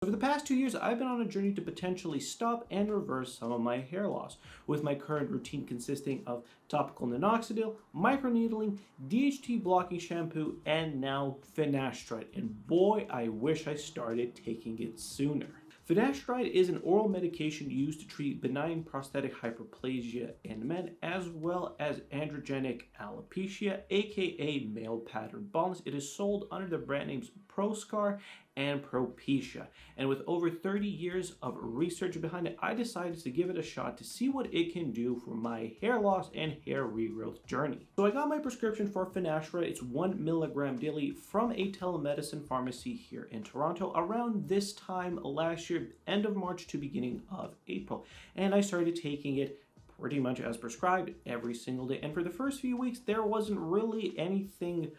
Over the past 2 years, I've been on a journey to potentially stop and reverse some of my hair loss, with my current routine consisting of topical minoxidil, microneedling, DHT blocking shampoo, and now finasteride. And boy, I wish I started taking it sooner. Finasteride is an oral medication used to treat benign prostatic hyperplasia in men, as well as androgenic alopecia, aka male pattern baldness. It is sold under the brand names Proscar and Propecia. And with over 30 years of research behind it, I decided to give it a shot to see what it can do for my hair loss and hair regrowth journey. So I got my prescription for finasteride. It's 1 milligram daily from a telemedicine pharmacy here in Toronto around this time last year, end of March to beginning of April. And I started taking it pretty much as prescribed every single day. And for the first few weeks, there wasn't really anything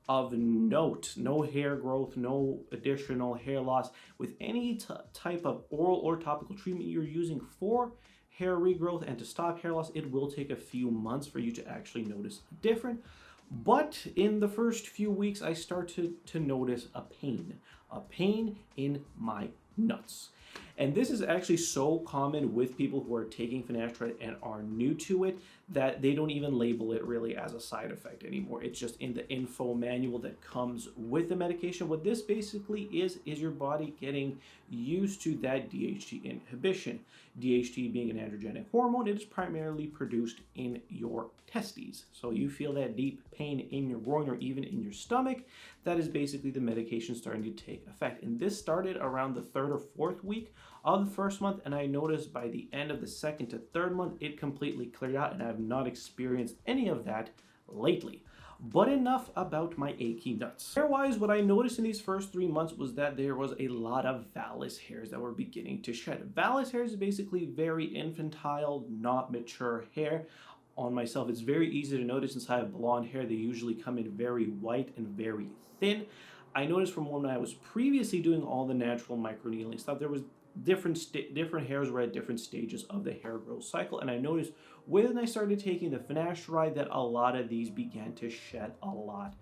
of note. No hair growth, no additional hair loss. With any type of oral or topical treatment you're using for hair regrowth and to stop hair loss, it will take a few months for you to actually notice a difference. But in the first few weeks, I started to notice a pain in my nuts. And this is actually so common with people who are taking finasteride and are new to it that they don't even label it really as a side effect anymore. It's just in the info manual that comes with the medication. What this basically is your body getting used to that DHT inhibition. DHT being an androgenic hormone, it is primarily produced in your testes. So you feel that deep pain in your groin or even in your stomach, that is basically the medication starting to take effect. And this started around the 3rd or 4th week of the first month, and I noticed by the end of the 2nd to 3rd month, it completely cleared out, and I have not experienced any of that lately. But enough about my achy nuts. Hair-wise, what I noticed in these first 3 months was that there was a lot of vellus hairs that were beginning to shed. Vellus hairs is basically very infantile, not mature hair. On myself, it's very easy to notice since I have blonde hair. They usually come in very white and very thin. I noticed from when I was previously doing all the natural microneedling stuff, there was different hairs were at different stages of the hair growth cycle, and I noticed when I started taking the finasteride that a lot of these began to shed a lot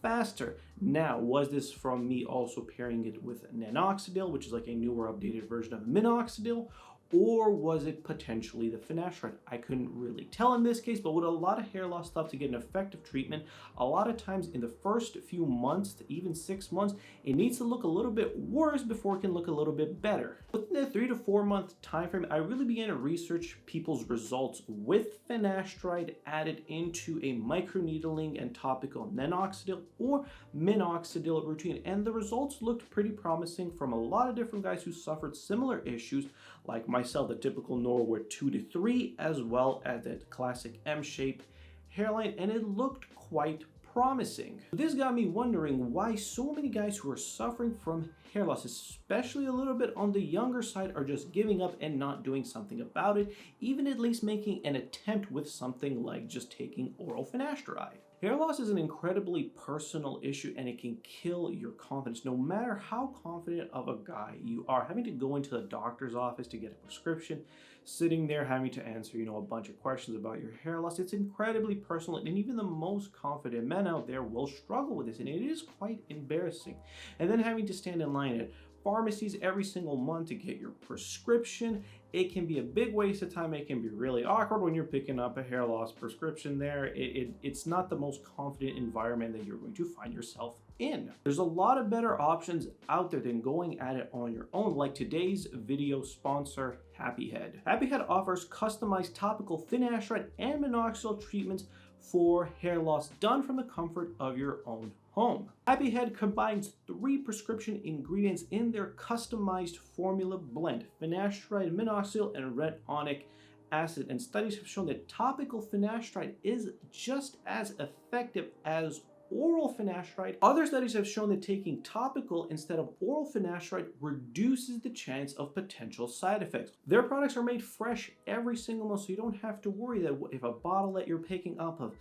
faster. Now, was this from me also pairing it with minoxidil, which is like a newer updated version of minoxidil, or was it potentially the finasteride? I couldn't really tell in this case, but with a lot of hair loss stuff, to get an effective treatment, a lot of times in the first few months to even 6 months, it needs to look a little bit worse before it can look a little bit better. Within the 3 to 4 month time frame, I really began to research people's results with finasteride added into a microneedling and topical minoxidil or minoxidil routine, and the results looked pretty promising from a lot of different guys who suffered similar issues like myself, the typical Norwood 2 to 3, as well as that classic M-shaped hairline, and it looked quite promising. This got me wondering why so many guys who are suffering from hair loss, especially a little bit on the younger side, are just giving up and not doing something about it, even at least making an attempt with something like just taking oral finasteride. Hair loss is an incredibly personal issue, and it can kill your confidence. No matter how confident of a guy you are, having to go into the doctor's office to get a prescription, sitting there having to answer, a bunch of questions about your hair loss, it's incredibly personal, and even the most confident men out there will struggle with this, and it is quite embarrassing. And then having to stand in line at pharmacies every single month to get your prescription, it can be a big waste of time. It can be really awkward when you're picking up a hair loss prescription there. It's not the most confident environment that you're going to find yourself in. There's a lot of better options out there than going at it on your own, like today's video sponsor, Happy Head. Happy Head offers customized topical finasteride and minoxidil treatments for hair loss done from the comfort of your own home. Happy Head combines 3 prescription ingredients in their customized formula blend: finasteride, minoxidil, and retinoic acid. And studies have shown that topical finasteride is just as effective as oral finasteride. Other studies have shown that taking topical instead of oral finasteride reduces the chance of potential side effects. Their products are made fresh every single month, so you don't have to worry that if a bottle that you're picking up of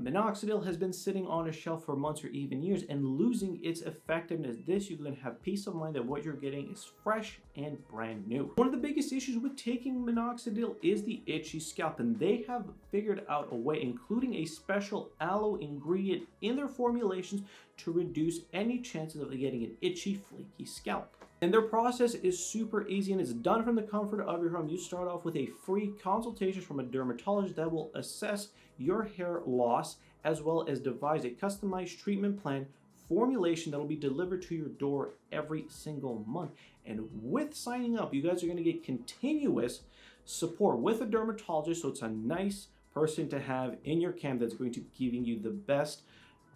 minoxidil has been sitting on a shelf for months or even years and losing its effectiveness. This, you can have peace of mind that what you're getting is fresh and brand new. One of the biggest issues with taking minoxidil is the itchy scalp, and they have figured out a way, including a special aloe ingredient in their formulations, to reduce any chances of getting an itchy, flaky scalp. And their process is super easy and it's done from the comfort of your home. You start off with a free consultation from a dermatologist that will assess your hair loss as well as devise a customized treatment plan formulation that will be delivered to your door every single month. And with signing up, you guys are going to get continuous support with a dermatologist, so it's a nice person to have in your camp that's going to be giving you the best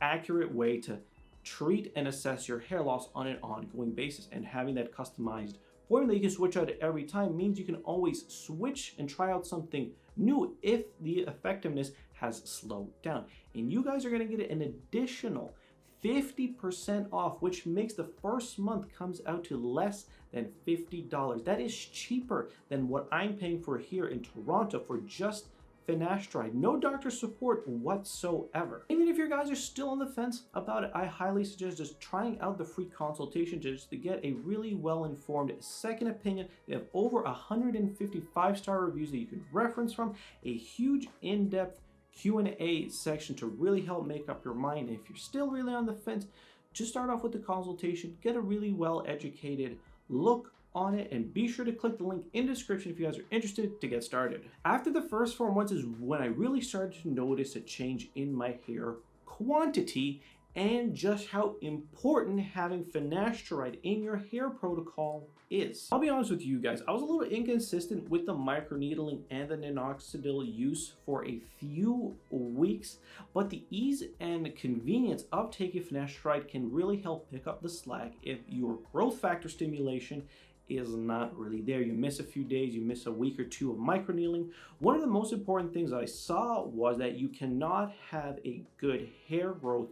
accurate way to treat and assess your hair loss on an ongoing basis. And having that customized formula you can switch out every time means you can always switch and try out something new if the effectiveness has slowed down. And you guys are going to get an additional 50% off, which makes the first month comes out to less than $50. That is cheaper than what I'm paying for here in Toronto for just Finasteride. No doctor support whatsoever. Even if you guys are still on the fence about it, I highly suggest just trying out the free consultation just to get a really well-informed second opinion. They have over 150 5-star reviews that you can reference from, a huge in-depth Q&A section to really help make up your mind. And if you're still really on the fence, just start off with the consultation, get a really well-educated look on it, and be sure to click the link in the description if you guys are interested to get started. After the first 4 months is when I really started to notice a change in my hair quantity and just how important having Finasteride in your hair protocol is. I'll be honest with you guys, I was a little inconsistent with the microneedling and the minoxidil use for a few weeks, but the ease and convenience of taking Finasteride can really help pick up the slack if your growth factor stimulation is not really there. You miss a few days, you miss a week or two of microneedling. One of the most important things I saw was that you cannot have a good hair growth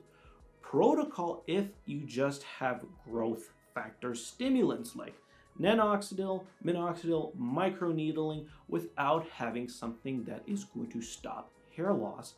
protocol if you just have growth factor stimulants like minoxidil, microneedling without having something that is going to stop hair loss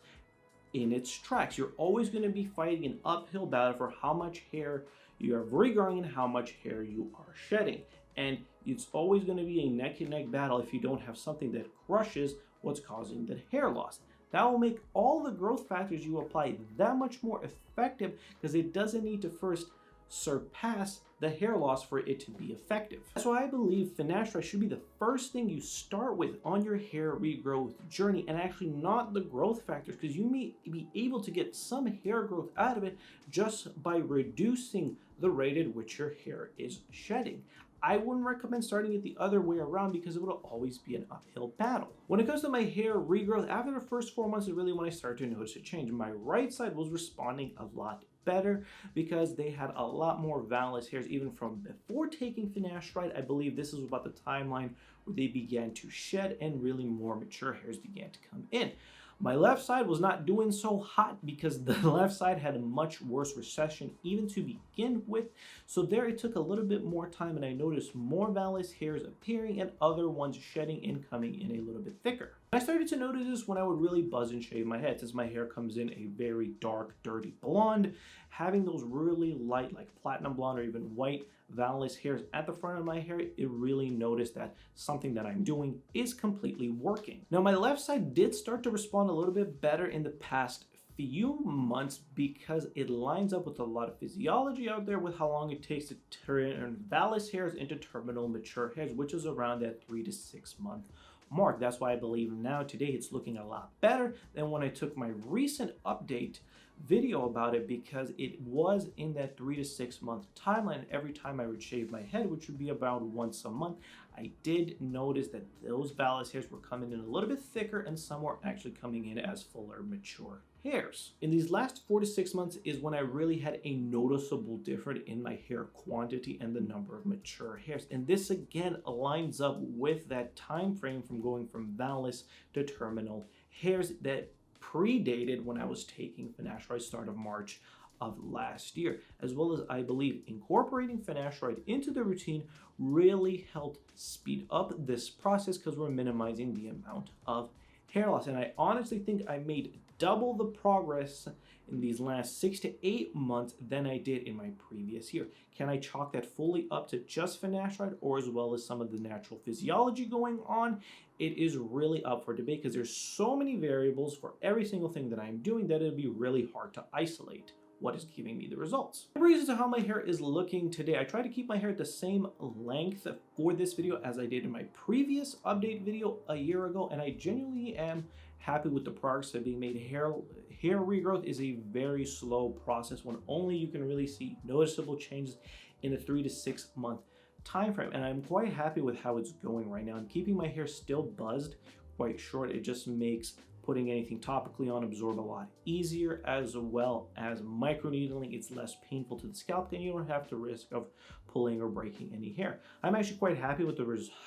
in its tracks. You're always going to be fighting an uphill battle for how much hair you are regrowing and how much hair you are shedding. And it's always going to be a neck-and-neck battle if you don't have something that crushes what's causing the hair loss. That will make all the growth factors you apply that much more effective because it doesn't need to first surpass the hair loss for it to be effective. That's why I believe Finasteride should be the first thing you start with on your hair regrowth journey, and actually not the growth factors, because you may be able to get some hair growth out of it just by reducing the rate at which your hair is shedding. I wouldn't recommend starting it the other way around because it will always be an uphill battle. When it comes to my hair regrowth, after the first 4 months is really when I started to notice a change. My right side was responding a lot better because they had a lot more vallus hairs even from before taking Finasteride. I believe this is about the timeline where they began to shed and really more mature hairs began to come in. My left side was not doing so hot because the left side had a much worse recession even to begin with. So there it took a little bit more time and I noticed more vallus hairs appearing and other ones shedding and coming in a little bit thicker. I started to notice this when I would really buzz and shave my head, since my hair comes in a very dark, dirty blonde. Having those really light, like platinum blonde or even white vallus hairs at the front of my hair, it really noticed that something that I'm doing is completely working. Now my left side did start to respond a little bit better in the past few months because it lines up with a lot of physiology out there with how long it takes to turn vallus hairs into terminal mature hairs, which is around that 3 to 6 month mark. That's why I believe now today it's looking a lot better than when I took my recent update video about it, because it was in that 3 to 6 month timeline. Every time I would shave my head, which would be about once a month, I did notice that those vallus hairs were coming in a little bit thicker and some were actually coming in as fuller mature hairs. In these last 4 to 6 months is when I really had a noticeable difference in my hair quantity and the number of mature hairs. And this again lines up with that time frame from going from vallus to terminal hairs that predated when I was taking Finasteride start of March of last year, as well as I believe incorporating Finasteride into the routine really helped speed up this process because we're minimizing the amount of hair loss. And I honestly think I made double the progress in these last 6 to 8 months than I did in my previous year. Can I chalk that fully up to just Finasteride or as well as some of the natural physiology going on? It is really up for debate because there's so many variables for every single thing that I'm doing that it'd be really hard to isolate what is giving me the results. The reason to how my hair is looking today, I try to keep my hair at the same length for this video as I did in my previous update video a year ago, and I genuinely am happy with the progress that being made. Hair regrowth is a very slow process when only you can really see noticeable changes in a 3 to 6 month time frame, and I'm quite happy with how it's going right now. I'm keeping my hair still buzzed quite short. It just makes putting anything topically on absorb a lot easier, as well as microneedling. It's less painful to the scalp, and you don't have the risk of pulling or breaking any hair. I'm actually quite happy with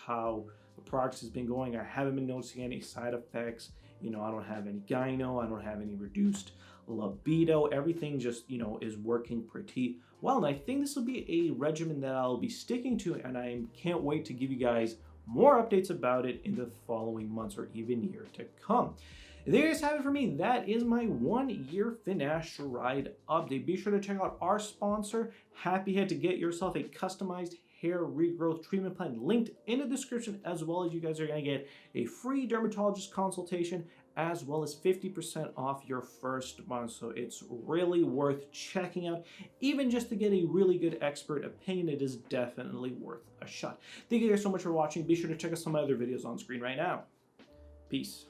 how the progress has been going. I haven't been noticing any side effects. You know, I don't have any gyno, I don't have any reduced libido. Everything just, you know, is working pretty well, and I think this will be a regimen that I'll be sticking to, and I can't wait to give you guys more updates about it in the following months or even year to come. There you guys have it for me. That is my 1-year Finasteride update. Be sure to check out our sponsor, Happy Head, to get yourself a customized hair regrowth treatment plan linked in the description, as well as you guys are going to get a free dermatologist consultation, as well as 50% off your first month. So it's really worth checking out. Even just to get a really good expert opinion, it is definitely worth a shot. Thank you guys so much for watching. Be sure to check out some of my other videos on screen right now. Peace.